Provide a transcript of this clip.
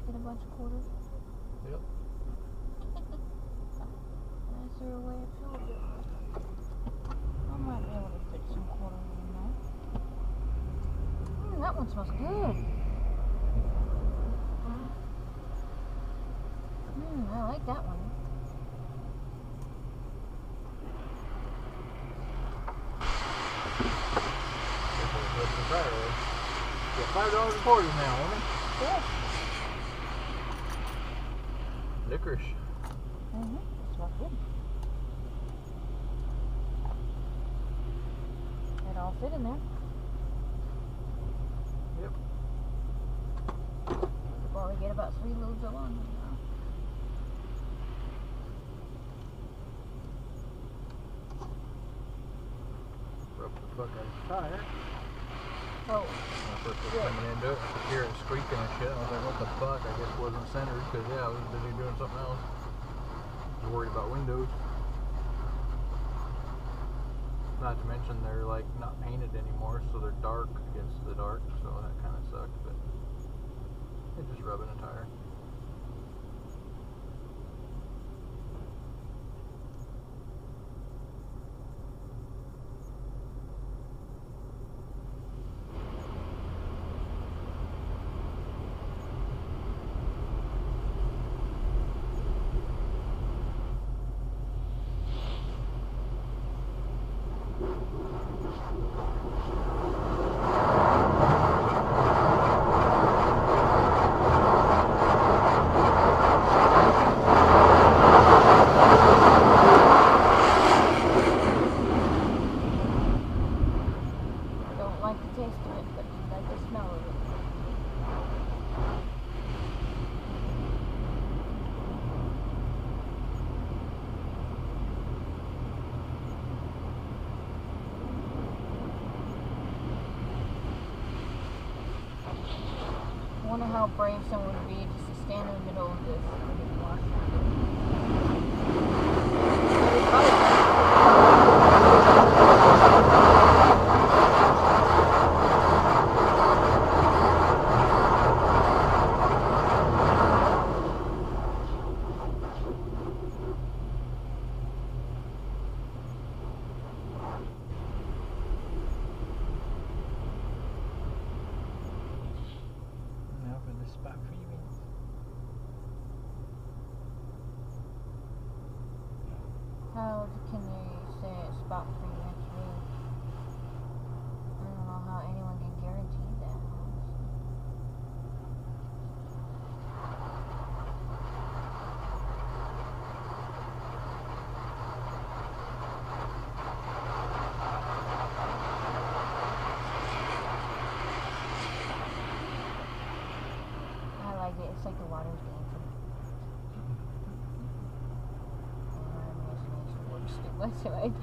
get a bunch of quarters? Yep. Is there a way to fill it? I might be able to fit some quarters in there. That one smells good. I like that one. Got $5 in quarters now, woman. Yeah. Licorice. It smells good. It all fit in there. Yep. Well, we get about 3 loads of one. Rub the fuck out of the tire. Oh. When I first was coming into it, I could hear it squeaking and shit. I was like, what the fuck? I guess it wasn't centered because, yeah, I was busy doing something else. I was worried about windows. Not to mention they're like not painted anymore, so they're dark against the dark, so that kind of sucked, but it's just rubbing a tire. I wonder how brave someone would be just to stand in the middle of this and watch it. Spot for you. How can you say it's spot for you next week? I don't know how anyone can guarantee that, honestly. It's like the water's dancing. My imagination works too much, right?